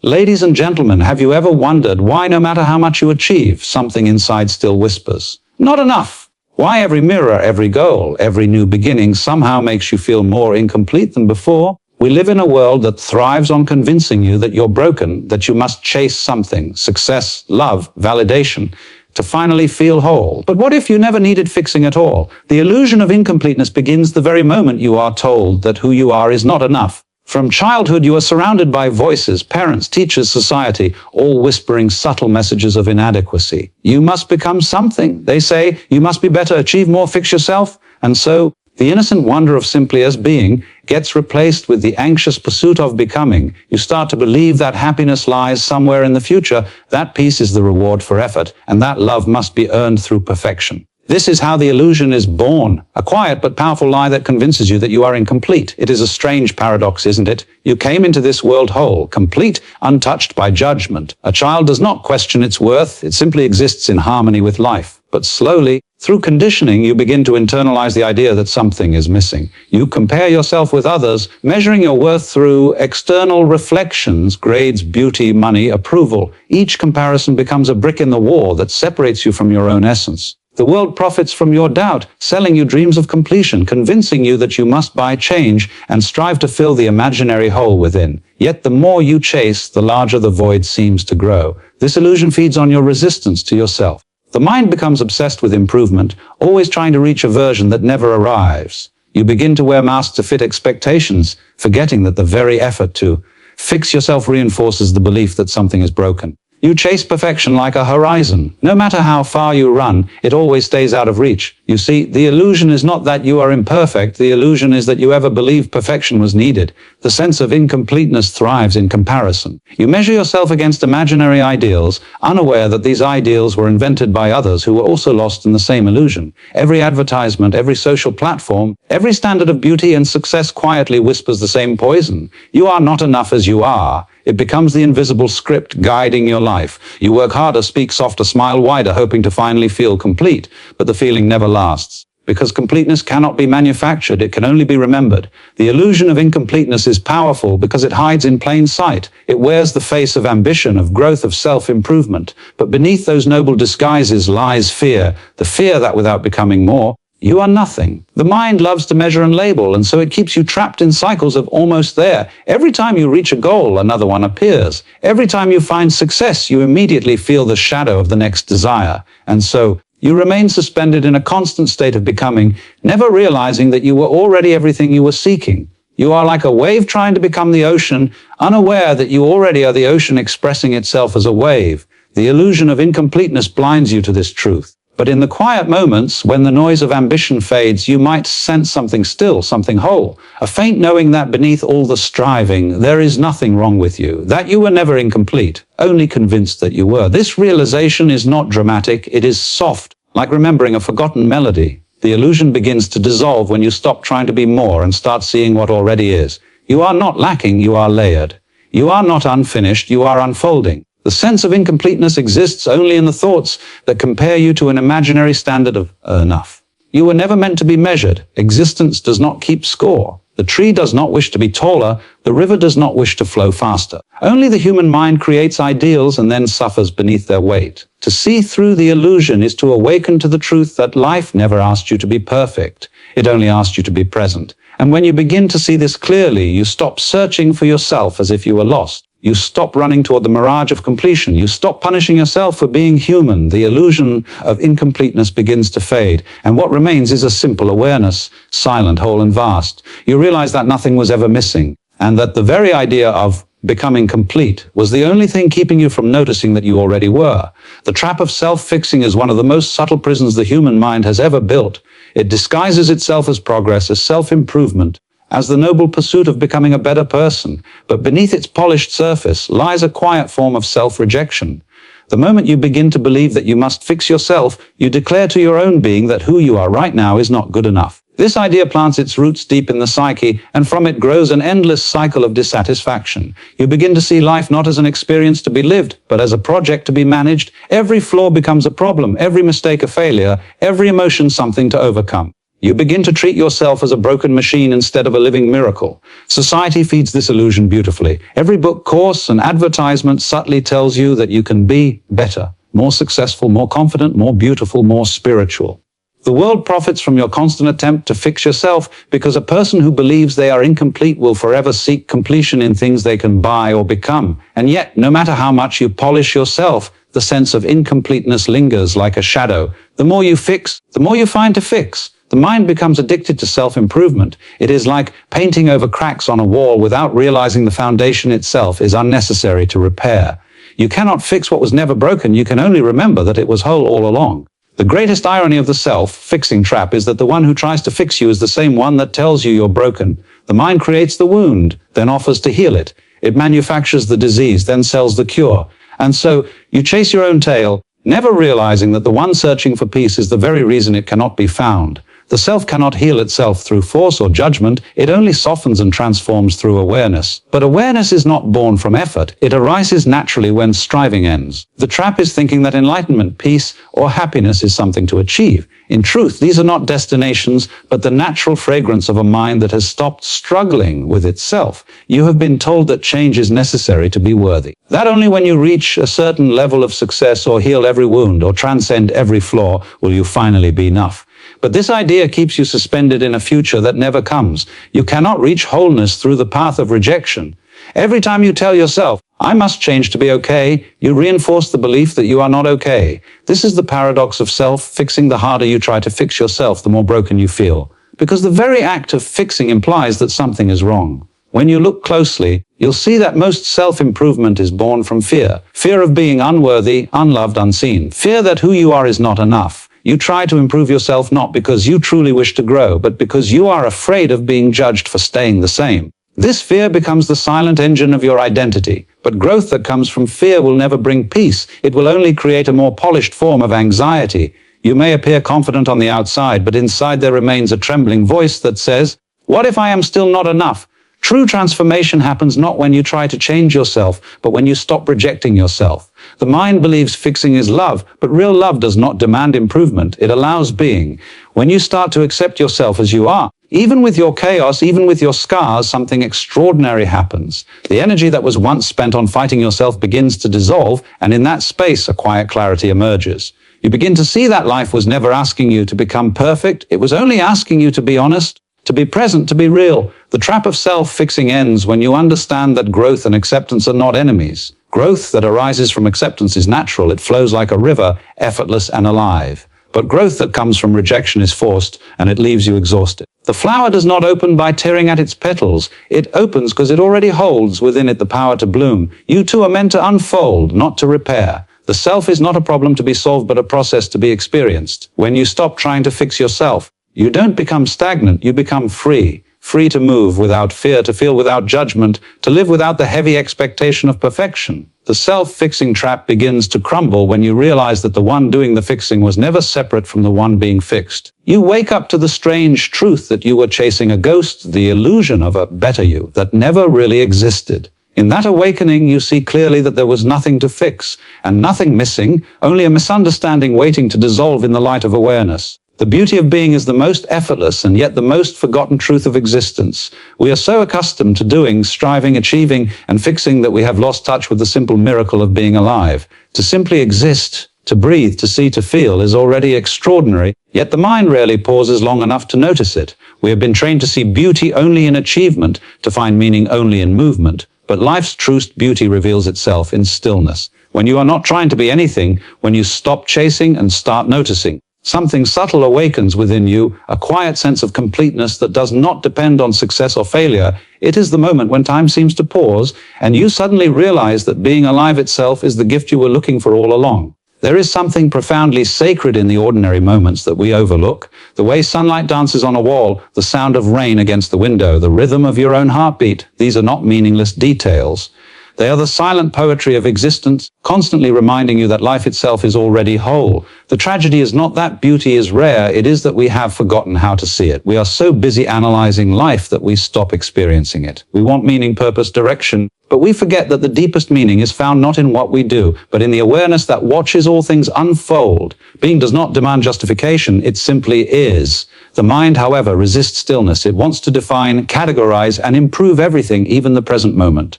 Ladies and gentlemen, have you ever wondered why no matter how much you achieve, something inside still whispers, "Not enough"? Why every mirror, every goal, every new beginning somehow makes you feel more incomplete than before? We live in a world that thrives on convincing you that you're broken, that you must chase something, success, love, validation, to finally feel whole. But what if you never needed fixing at all? The illusion of incompleteness begins the very moment you are told that who you are is not enough. From childhood, you are surrounded by voices, parents, teachers, society, all whispering subtle messages of inadequacy. You must become something. They say, you must be better, achieve more, fix yourself. And so, the innocent wonder of simply as being gets replaced with the anxious pursuit of becoming. You start to believe that happiness lies somewhere in the future, that peace is the reward for effort, and that love must be earned through perfection. This is how the illusion is born, a quiet but powerful lie that convinces you that you are incomplete. It is a strange paradox, isn't it? You came into this world whole, complete, untouched by judgment. A child does not question its worth, it simply exists in harmony with life. But slowly, through conditioning, you begin to internalize the idea that something is missing. You compare yourself with others, measuring your worth through external reflections, grades, beauty, money, approval. Each comparison becomes a brick in the wall that separates you from your own essence. The world profits from your doubt, selling you dreams of completion, convincing you that you must buy change and strive to fill the imaginary hole within. Yet the more you chase, the larger the void seems to grow. This illusion feeds on your resistance to yourself. The mind becomes obsessed with improvement, always trying to reach a version that never arrives. You begin to wear masks to fit expectations, forgetting that the very effort to fix yourself reinforces the belief that something is broken. You chase perfection like a horizon. No matter how far you run, it always stays out of reach. You see, the illusion is not that you are imperfect. The illusion is that you ever believed perfection was needed. The sense of incompleteness thrives in comparison. You measure yourself against imaginary ideals, unaware that these ideals were invented by others who were also lost in the same illusion. Every advertisement, every social platform, every standard of beauty and success quietly whispers the same poison. You are not enough as you are. It becomes the invisible script guiding your life. You work harder, speak softer, smile wider, hoping to finally feel complete, but the feeling never lasts. Because completeness cannot be manufactured, it can only be remembered. The illusion of incompleteness is powerful because it hides in plain sight. It wears the face of ambition, of growth, of self-improvement. But beneath those noble disguises lies fear, the fear that without becoming more, you are nothing. The mind loves to measure and label, and so it keeps you trapped in cycles of almost there. Every time you reach a goal, another one appears. Every time you find success, you immediately feel the shadow of the next desire. And so, you remain suspended in a constant state of becoming, never realizing that you were already everything you were seeking. You are like a wave trying to become the ocean, unaware that you already are the ocean expressing itself as a wave. The illusion of incompleteness blinds you to this truth. But in the quiet moments, when the noise of ambition fades, you might sense something still, something whole, a faint knowing that beneath all the striving, there is nothing wrong with you, that you were never incomplete, only convinced that you were. This realization is not dramatic, it is soft, like remembering a forgotten melody. The illusion begins to dissolve when you stop trying to be more and start seeing what already is. You are not lacking, you are layered. You are not unfinished, you are unfolding. The sense of incompleteness exists only in the thoughts that compare you to an imaginary standard of enough. You were never meant to be measured. Existence does not keep score. The tree does not wish to be taller. The river does not wish to flow faster. Only the human mind creates ideals and then suffers beneath their weight. To see through the illusion is to awaken to the truth that life never asked you to be perfect. It only asked you to be present. And when you begin to see this clearly, you stop searching for yourself as if you were lost. You stop running toward the mirage of completion. You stop punishing yourself for being human. The illusion of incompleteness begins to fade, and what remains is a simple awareness, silent, whole, and vast. You realize that nothing was ever missing, and that the very idea of becoming complete was the only thing keeping you from noticing that you already were. The trap of self-fixing is one of the most subtle prisons the human mind has ever built. It disguises itself as progress, as self-improvement, as the noble pursuit of becoming a better person, but beneath its polished surface lies a quiet form of self-rejection. The moment you begin to believe that you must fix yourself, you declare to your own being that who you are right now is not good enough. This idea plants its roots deep in the psyche, and from it grows an endless cycle of dissatisfaction. You begin to see life not as an experience to be lived, but as a project to be managed. Every flaw becomes a problem, every mistake a failure, every emotion something to overcome. You begin to treat yourself as a broken machine instead of a living miracle. Society feeds this illusion beautifully. Every book, course, and advertisement subtly tells you that you can be better, more successful, more confident, more beautiful, more spiritual. The world profits from your constant attempt to fix yourself because a person who believes they are incomplete will forever seek completion in things they can buy or become. And yet, no matter how much you polish yourself, the sense of incompleteness lingers like a shadow. The more you fix, the more you find to fix. The mind becomes addicted to self-improvement. It is like painting over cracks on a wall without realizing the foundation itself is unnecessary to repair. You cannot fix what was never broken. You can only remember that it was whole all along. The greatest irony of the self-fixing trap is that the one who tries to fix you is the same one that tells you you're broken. The mind creates the wound, then offers to heal it. It manufactures the disease, then sells the cure. And so, you chase your own tail, never realizing that the one searching for peace is the very reason it cannot be found. The self cannot heal itself through force or judgment, it only softens and transforms through awareness. But awareness is not born from effort, it arises naturally when striving ends. The trap is thinking that enlightenment, peace, or happiness is something to achieve. In truth, these are not destinations, but the natural fragrance of a mind that has stopped struggling with itself. You have been told that change is necessary to be worthy. That only when you reach a certain level of success or heal every wound or transcend every flaw will you finally be enough. But this idea keeps you suspended in a future that never comes. You cannot reach wholeness through the path of rejection. Every time you tell yourself, I must change to be okay, you reinforce the belief that you are not okay. This is the paradox of self-fixing. The harder you try to fix yourself, the more broken you feel. Because the very act of fixing implies that something is wrong. When you look closely, you'll see that most self-improvement is born from fear. Fear of being unworthy, unloved, unseen. Fear that who you are is not enough. You try to improve yourself not because you truly wish to grow, but because you are afraid of being judged for staying the same. This fear becomes the silent engine of your identity. But growth that comes from fear will never bring peace. It will only create a more polished form of anxiety. You may appear confident on the outside, but inside there remains a trembling voice that says, what if I am still not enough? True transformation happens not when you try to change yourself, but when you stop rejecting yourself. The mind believes fixing is love, but real love does not demand improvement. It allows being. When you start to accept yourself as you are, even with your chaos, even with your scars, something extraordinary happens. The energy that was once spent on fighting yourself begins to dissolve, and in that space, a quiet clarity emerges. You begin to see that life was never asking you to become perfect. It was only asking you to be honest, to be present, to be real. The trap of self-fixing ends when you understand that growth and acceptance are not enemies. Growth that arises from acceptance is natural. It flows like a river, effortless and alive. But growth that comes from rejection is forced, and it leaves you exhausted. The flower does not open by tearing at its petals. It opens because it already holds within it the power to bloom. You too are meant to unfold, not to repair. The self is not a problem to be solved, but a process to be experienced. When you stop trying to fix yourself, you don't become stagnant, you become free. Free to move without fear, to feel without judgment, to live without the heavy expectation of perfection. The self-fixing trap begins to crumble when you realize that the one doing the fixing was never separate from the one being fixed. You wake up to the strange truth that you were chasing a ghost, the illusion of a better you that never really existed. In that awakening, you see clearly that there was nothing to fix, and nothing missing, only a misunderstanding waiting to dissolve in the light of awareness. The beauty of being is the most effortless and yet the most forgotten truth of existence. We are so accustomed to doing, striving, achieving, and fixing that we have lost touch with the simple miracle of being alive. To simply exist, to breathe, to see, to feel is already extraordinary, yet the mind rarely pauses long enough to notice it. We have been trained to see beauty only in achievement, to find meaning only in movement. But life's truest beauty reveals itself in stillness. When you are not trying to be anything, when you stop chasing and start noticing. Something subtle awakens within you, a quiet sense of completeness that does not depend on success or failure. It is the moment when time seems to pause, and you suddenly realize that being alive itself is the gift you were looking for all along. There is something profoundly sacred in the ordinary moments that we overlook. The way sunlight dances on a wall, the sound of rain against the window, the rhythm of your own heartbeat. These are not meaningless details. They are the silent poetry of existence, constantly reminding you that life itself is already whole. The tragedy is not that beauty is rare, it is that we have forgotten how to see it. We are so busy analyzing life that we stop experiencing it. We want meaning, purpose, direction, But we forget that the deepest meaning is found not in what we do, but in the awareness that watches all things unfold. Being does not demand justification, it simply is. The mind, however, resists stillness. It wants to define, categorize, and improve everything, even the present moment.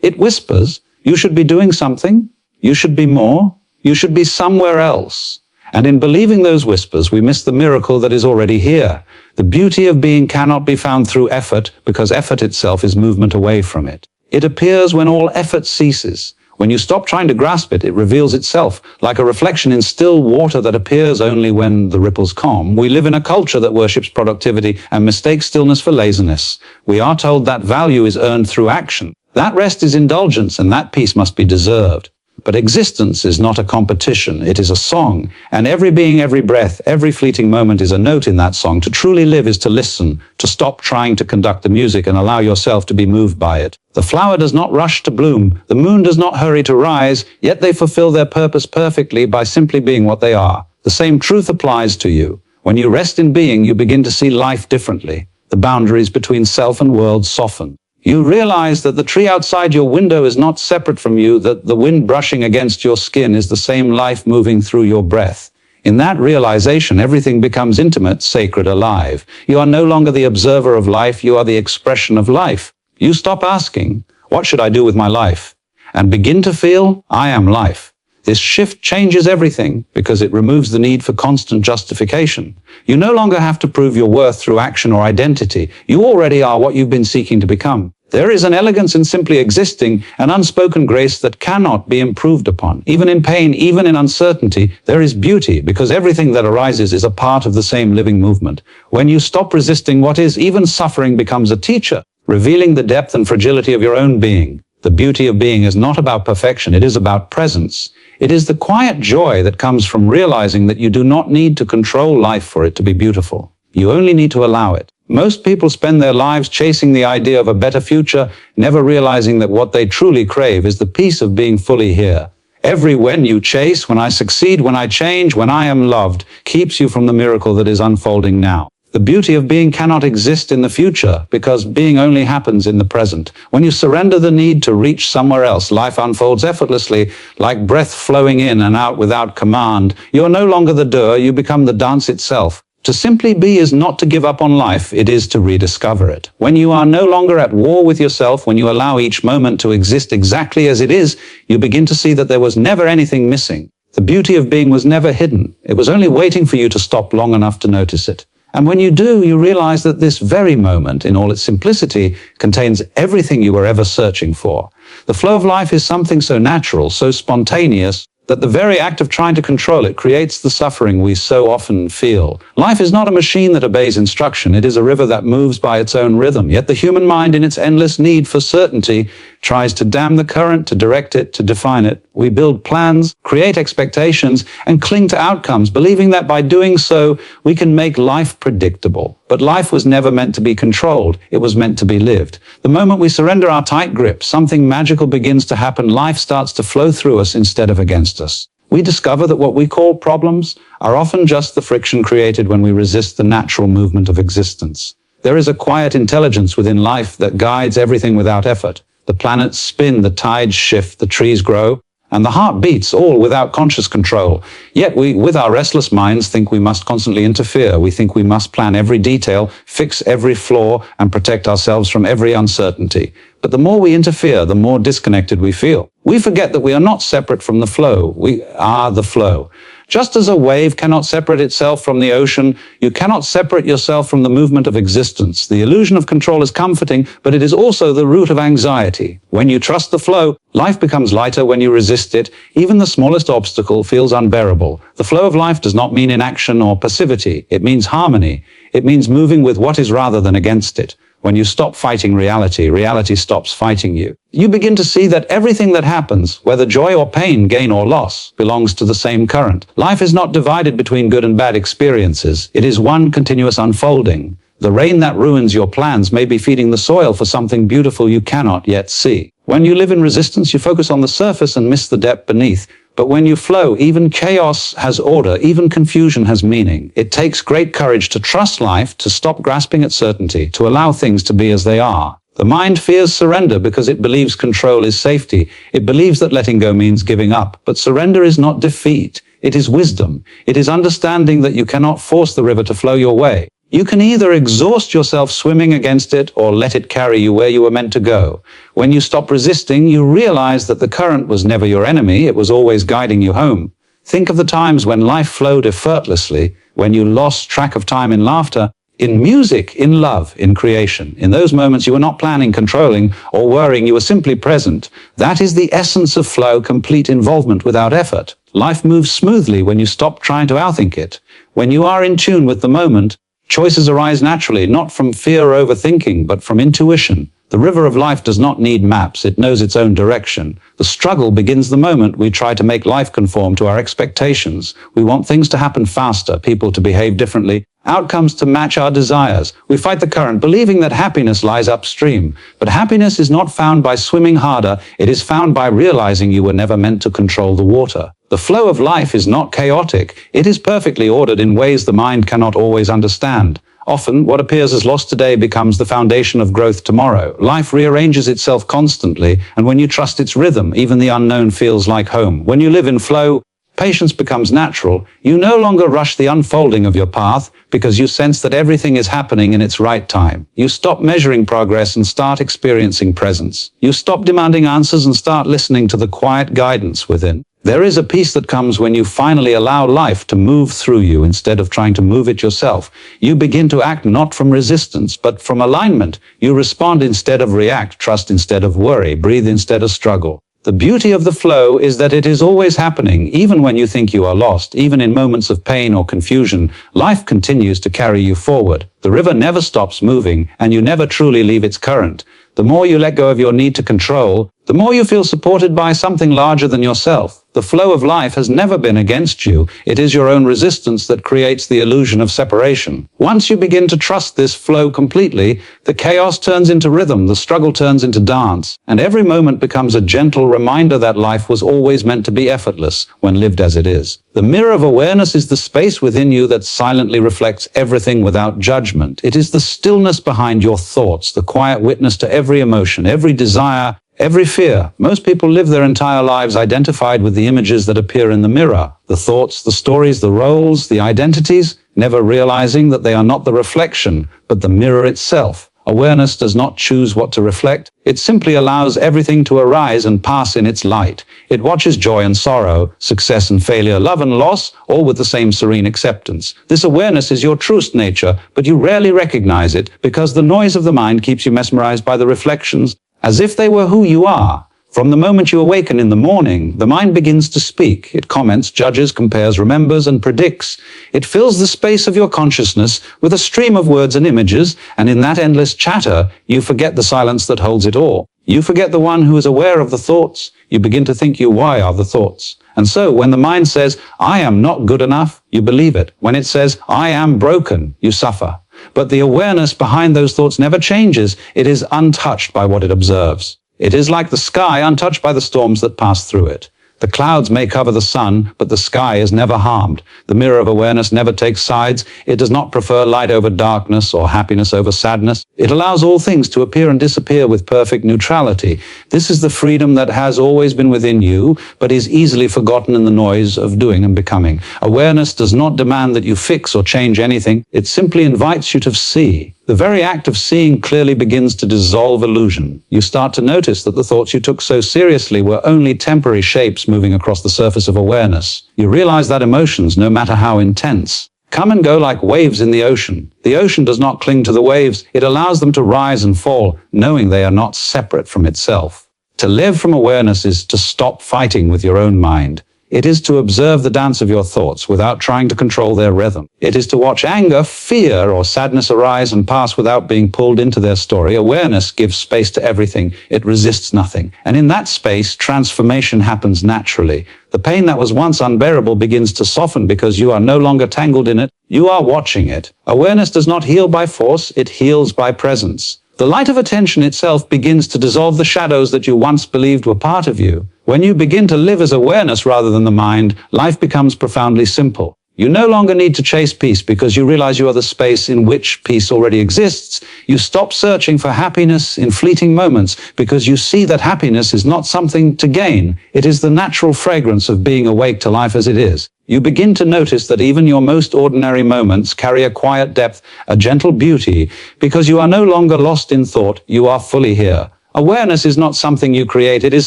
It whispers, you should be doing something, you should be more, you should be somewhere else. And in believing those whispers, we miss the miracle that is already here. The beauty of being cannot be found through effort, because effort itself is movement away from it. It appears when all effort ceases. When you stop trying to grasp it, it reveals itself, like a reflection in still water that appears only when the ripples calm. We live in a culture that worships productivity and mistakes stillness for laziness. We are told that value is earned through action. That rest is indulgence, and that peace must be deserved. But existence is not a competition, it is a song, and every being, every breath, every fleeting moment is a note in that song. To truly live is to listen, to stop trying to conduct the music and allow yourself to be moved by it. The flower does not rush to bloom, the moon does not hurry to rise, yet they fulfill their purpose perfectly by simply being what they are. The same truth applies to you. When you rest in being, you begin to see life differently. The boundaries between self and world soften. You realize that the tree outside your window is not separate from you, that the wind brushing against your skin is the same life moving through your breath. In that realization, everything becomes intimate, sacred, alive. You are no longer the observer of life, you are the expression of life. You stop asking, what should I do with my life? And begin to feel, I am life. This shift changes everything because it removes the need for constant justification. You no longer have to prove your worth through action or identity. You already are what you've been seeking to become. There is an elegance in simply existing, an unspoken grace that cannot be improved upon. Even in pain, even in uncertainty, there is beauty because everything that arises is a part of the same living movement. When you stop resisting what is, even suffering becomes a teacher, revealing the depth and fragility of your own being. The beauty of being is not about perfection, it is about presence. It is the quiet joy that comes from realizing that you do not need to control life for it to be beautiful. You only need to allow it. Most people spend their lives chasing the idea of a better future, never realizing that what they truly crave is the peace of being fully here. Every when you chase, when I succeed, when I change, when I am loved, keeps you from the miracle that is unfolding now. The beauty of being cannot exist in the future because being only happens in the present. When you surrender the need to reach somewhere else, life unfolds effortlessly, like breath flowing in and out without command. You are no longer the doer, you become the dance itself. To simply be is not to give up on life, it is to rediscover it. When you are no longer at war with yourself, when you allow each moment to exist exactly as it is, you begin to see that there was never anything missing. The beauty of being was never hidden. It was only waiting for you to stop long enough to notice it. And when you do, you realize that this very moment, in all its simplicity, contains everything you were ever searching for. The flow of life is something so natural, so spontaneous, that the very act of trying to control it creates the suffering we so often feel. Life is not a machine that obeys instruction, it is a river that moves by its own rhythm. Yet the human mind, in its endless need for certainty, tries to dam the current, to direct it, to define it. We build plans, create expectations, and cling to outcomes, believing that by doing so, we can make life predictable. But life was never meant to be controlled, it was meant to be lived. The moment we surrender our tight grip, something magical begins to happen. Life starts to flow through us instead of against us. We discover that what we call problems are often just the friction created when we resist the natural movement of existence. There is a quiet intelligence within life that guides everything without effort. The planets spin, the tides shift, the trees grow, and the heart beats, all without conscious control. Yet we, with our restless minds, think we must constantly interfere. We think we must plan every detail, fix every flaw, and protect ourselves from every uncertainty. But the more we interfere, the more disconnected we feel. We forget that we are not separate from the flow. We are the flow. Just as a wave cannot separate itself from the ocean, you cannot separate yourself from the movement of existence. The illusion of control is comforting, but it is also the root of anxiety. When you trust the flow, life becomes lighter. When you resist it, even the smallest obstacle feels unbearable. The flow of life does not mean inaction or passivity. It means harmony. It means moving with what is rather than against it. When you stop fighting reality, reality stops fighting you. You begin to see that everything that happens, whether joy or pain, gain or loss, belongs to the same current. Life is not divided between good and bad experiences. It is one continuous unfolding. The rain that ruins your plans may be feeding the soil for something beautiful you cannot yet see. When you live in resistance, you focus on the surface and miss the depth beneath. But when you flow, even chaos has order, even confusion has meaning. It takes great courage to trust life, to stop grasping at certainty, to allow things to be as they are. The mind fears surrender because it believes control is safety. It believes that letting go means giving up. But surrender is not defeat. It is wisdom. It is understanding that you cannot force the river to flow your way. You can either exhaust yourself swimming against it or let it carry you where you were meant to go. When you stop resisting, you realize that the current was never your enemy. It was always guiding you home. Think of the times when life flowed effortlessly, when you lost track of time in laughter, in music, in love, in creation. In those moments you were not planning, controlling, or worrying, you were simply present. That is the essence of flow, complete involvement without effort. Life moves smoothly when you stop trying to outthink it. When you are in tune with the moment, choices arise naturally, not from fear or overthinking, but from intuition. The river of life does not need maps, it knows its own direction. The struggle begins the moment we try to make life conform to our expectations. We want things to happen faster, people to behave differently, outcomes to match our desires. We fight the current, believing that happiness lies upstream. But happiness is not found by swimming harder, it is found by realizing you were never meant to control the water. The flow of life is not chaotic, it is perfectly ordered in ways the mind cannot always understand. Often, what appears as lost today becomes the foundation of growth tomorrow. Life rearranges itself constantly, and when you trust its rhythm, even the unknown feels like home. When you live in flow, patience becomes natural. You no longer rush the unfolding of your path because you sense that everything is happening in its right time. You stop measuring progress and start experiencing presence. You stop demanding answers and start listening to the quiet guidance within. There is a peace that comes when you finally allow life to move through you instead of trying to move it yourself. You begin to act not from resistance, but from alignment. You respond instead of react, trust instead of worry, breathe instead of struggle. The beauty of the flow is that it is always happening, even when you think you are lost, even in moments of pain or confusion. Life continues to carry you forward. The river never stops moving, and you never truly leave its current. The more you let go of your need to control, the more you feel supported by something larger than yourself. The flow of life has never been against you. It is your own resistance that creates the illusion of separation. Once you begin to trust this flow completely, the chaos turns into rhythm, the struggle turns into dance, and every moment becomes a gentle reminder that life was always meant to be effortless when lived as it is. The mirror of awareness is the space within you that silently reflects everything without judgment. It is the stillness behind your thoughts, the quiet witness to every emotion, every desire, every fear. Most people live their entire lives identified with the images that appear in the mirror, the thoughts, the stories, the roles, the identities, never realizing that they are not the reflection, but the mirror itself. Awareness does not choose what to reflect. It simply allows everything to arise and pass in its light. It watches joy and sorrow, success and failure, love and loss, all with the same serene acceptance. This awareness is your truest nature, but you rarely recognize it because the noise of the mind keeps you mesmerized by the reflections, as if they were who you are. From the moment you awaken in the morning, the mind begins to speak. It comments, judges, compares, remembers, and predicts. It fills the space of your consciousness with a stream of words and images, and in that endless chatter, you forget the silence that holds it all. You forget the one who is aware of the thoughts. You begin to think you why are the thoughts. And so, when the mind says, I am not good enough, you believe it. When it says, I am broken, you suffer. But the awareness behind those thoughts never changes. It is untouched by what it observes. It is like the sky, untouched by the storms that pass through it. The clouds may cover the sun, but the sky is never harmed. The mirror of awareness never takes sides. It does not prefer light over darkness or happiness over sadness. It allows all things to appear and disappear with perfect neutrality. This is the freedom that has always been within you, but is easily forgotten in the noise of doing and becoming. Awareness does not demand that you fix or change anything. It simply invites you to see. The very act of seeing clearly begins to dissolve illusion. You start to notice that the thoughts you took so seriously were only temporary shapes moving across the surface of awareness. You realize that emotions, no matter how intense, come and go like waves in the ocean. The ocean does not cling to the waves. It allows them to rise and fall, knowing they are not separate from itself. To live from awareness is to stop fighting with your own mind. It is to observe the dance of your thoughts without trying to control their rhythm. It is to watch anger, fear, or sadness arise and pass without being pulled into their story. Awareness gives space to everything. It resists nothing. And in that space, transformation happens naturally. The pain that was once unbearable begins to soften because you are no longer tangled in it. You are watching it. Awareness does not heal by force. It heals by presence. The light of attention itself begins to dissolve the shadows that you once believed were part of you. When you begin to live as awareness rather than the mind, life becomes profoundly simple. You no longer need to chase peace because you realize you are the space in which peace already exists. You stop searching for happiness in fleeting moments because you see that happiness is not something to gain. It is the natural fragrance of being awake to life as it is. You begin to notice that even your most ordinary moments carry a quiet depth, a gentle beauty, because you are no longer lost in thought, you are fully here. Awareness is not something you create, it is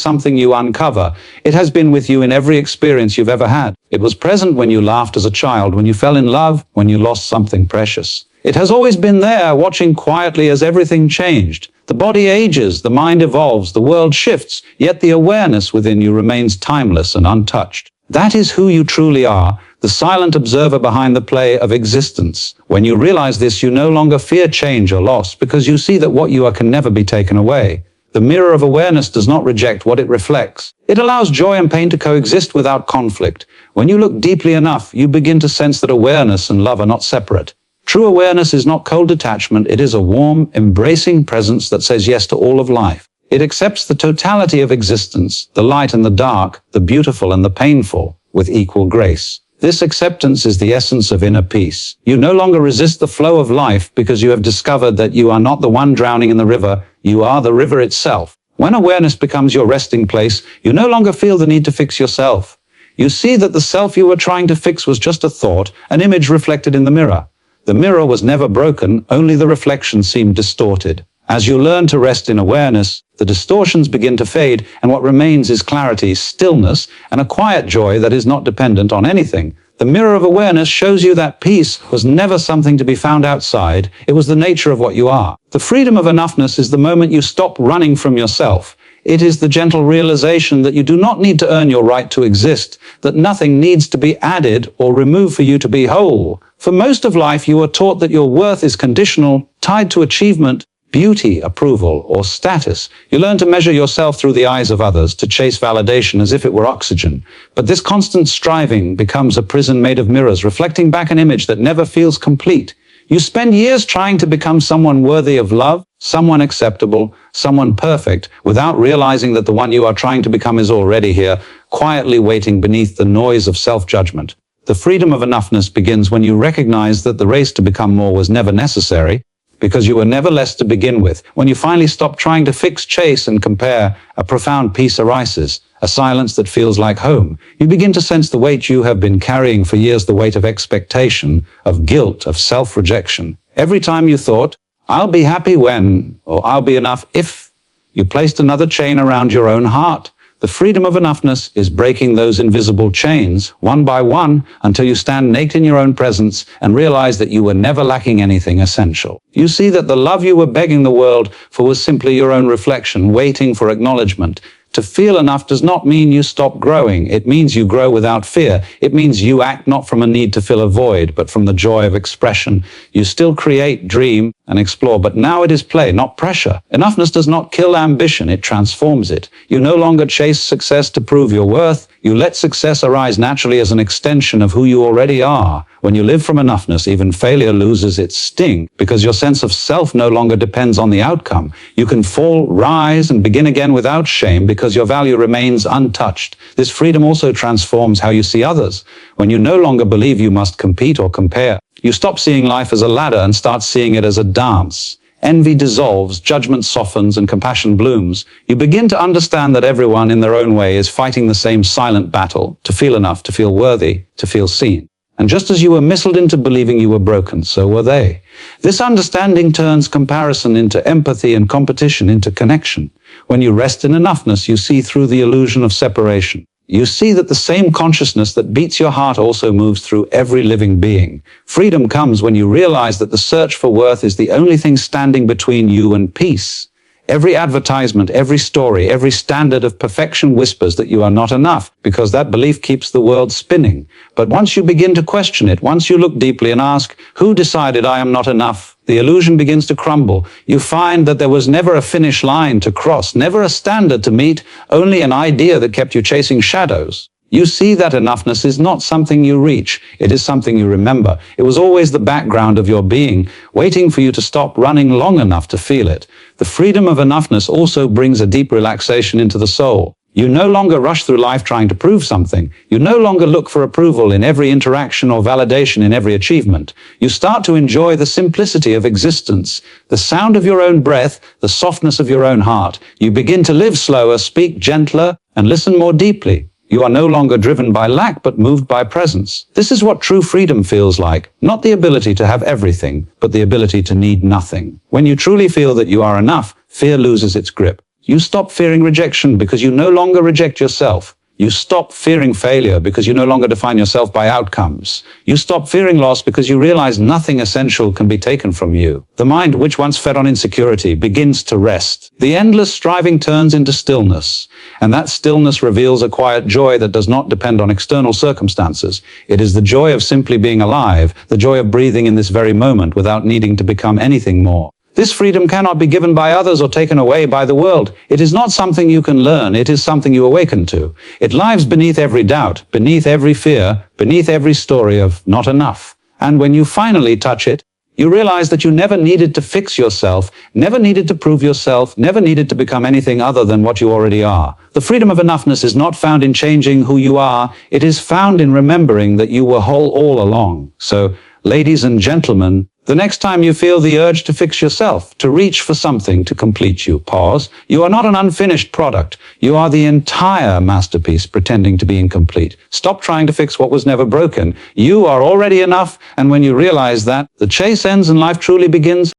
something you uncover. It has been with you in every experience you've ever had. It was present when you laughed as a child, when you fell in love, when you lost something precious. It has always been there, watching quietly as everything changed. The body ages, the mind evolves, the world shifts, yet the awareness within you remains timeless and untouched. That is who you truly are, the silent observer behind the play of existence. When you realize this, you no longer fear change or loss because you see that what you are can never be taken away. The mirror of awareness does not reject what it reflects. It allows joy and pain to coexist without conflict. When you look deeply enough, you begin to sense that awareness and love are not separate. True awareness is not cold detachment, it is a warm, embracing presence that says yes to all of life. It accepts the totality of existence, the light and the dark, the beautiful and the painful, with equal grace. This acceptance is the essence of inner peace. You no longer resist the flow of life because you have discovered that you are not the one drowning in the river, you are the river itself. When awareness becomes your resting place, you no longer feel the need to fix yourself. You see that the self you were trying to fix was just a thought, an image reflected in the mirror. The mirror was never broken, only the reflection seemed distorted. As you learn to rest in awareness, the distortions begin to fade, and what remains is clarity, stillness, and a quiet joy that is not dependent on anything. The mirror of awareness shows you that peace was never something to be found outside, it was the nature of what you are. The freedom of enoughness is the moment you stop running from yourself. It is the gentle realization that you do not need to earn your right to exist, that nothing needs to be added or removed for you to be whole. For most of life, you are taught that your worth is conditional, tied to achievement, beauty, approval, or status. You learn to measure yourself through the eyes of others, to chase validation as if it were oxygen. But this constant striving becomes a prison made of mirrors, reflecting back an image that never feels complete. You spend years trying to become someone worthy of love, someone acceptable, someone perfect, without realizing that the one you are trying to become is already here, quietly waiting beneath the noise of self-judgment. The freedom of enoughness begins when you recognize that the race to become more was never necessary, because you were never less to begin with. When you finally stop trying to fix, chase, and compare, a profound peace arises, a silence that feels like home. You begin to sense the weight you have been carrying for years, the weight of expectation, of guilt, of self-rejection. Every time you thought, I'll be happy when, or I'll be enough if, you placed another chain around your own heart. The freedom of enoughness is breaking those invisible chains, one by one, until you stand naked in your own presence and realize that you were never lacking anything essential. You see that the love you were begging the world for was simply your own reflection, waiting for acknowledgement. To feel enough does not mean you stop growing. It means you grow without fear. It means you act not from a need to fill a void, but from the joy of expression. You still create, dream, and explore, but now it is play, not pressure. Enoughness does not kill ambition, it transforms it. You no longer chase success to prove your worth. You let success arise naturally as an extension of who you already are. When you live from enoughness, even failure loses its sting, because your sense of self no longer depends on the outcome. You can fall, rise, and begin again without shame, because your value remains untouched. This freedom also transforms how you see others. When you no longer believe you must compete or compare, you stop seeing life as a ladder and start seeing it as a dance. Envy dissolves, judgment softens, and compassion blooms. You begin to understand that everyone in their own way is fighting the same silent battle, to feel enough, to feel worthy, to feel seen. And just as you were misled into believing you were broken, so were they. This understanding turns comparison into empathy and competition into connection. When you rest in enoughness, you see through the illusion of separation. You see that the same consciousness that beats your heart also moves through every living being. Freedom comes when you realize that the search for worth is the only thing standing between you and peace. Every advertisement, every story, every standard of perfection whispers that you are not enough, because that belief keeps the world spinning. But once you begin to question it, once you look deeply and ask, who decided I am not enough? The illusion begins to crumble. You find that there was never a finish line to cross, never a standard to meet, only an idea that kept you chasing shadows. You see that enoughness is not something you reach, it is something you remember. It was always the background of your being, waiting for you to stop running long enough to feel it. The freedom of enoughness also brings a deep relaxation into the soul. You no longer rush through life trying to prove something. You no longer look for approval in every interaction or validation in every achievement. You start to enjoy the simplicity of existence, the sound of your own breath, the softness of your own heart. You begin to live slower, speak gentler, and listen more deeply. You are no longer driven by lack, but moved by presence. This is what true freedom feels like. Not the ability to have everything, but the ability to need nothing. When you truly feel that you are enough, fear loses its grip. You stop fearing rejection because you no longer reject yourself. You stop fearing failure because you no longer define yourself by outcomes. You stop fearing loss because you realize nothing essential can be taken from you. The mind, which once fed on insecurity, begins to rest. The endless striving turns into stillness, and that stillness reveals a quiet joy that does not depend on external circumstances. It is the joy of simply being alive, the joy of breathing in this very moment without needing to become anything more. This freedom cannot be given by others or taken away by the world. It is not something you can learn, it is something you awaken to. It lies beneath every doubt, beneath every fear, beneath every story of not enough. And when you finally touch it, you realize that you never needed to fix yourself, never needed to prove yourself, never needed to become anything other than what you already are. The freedom of enoughness is not found in changing who you are, it is found in remembering that you were whole all along. So, ladies and gentlemen, the next time you feel the urge to fix yourself, to reach for something to complete you, pause. You are not an unfinished product. You are the entire masterpiece pretending to be incomplete. Stop trying to fix what was never broken. You are already enough, and when you realize that, the chase ends and life truly begins.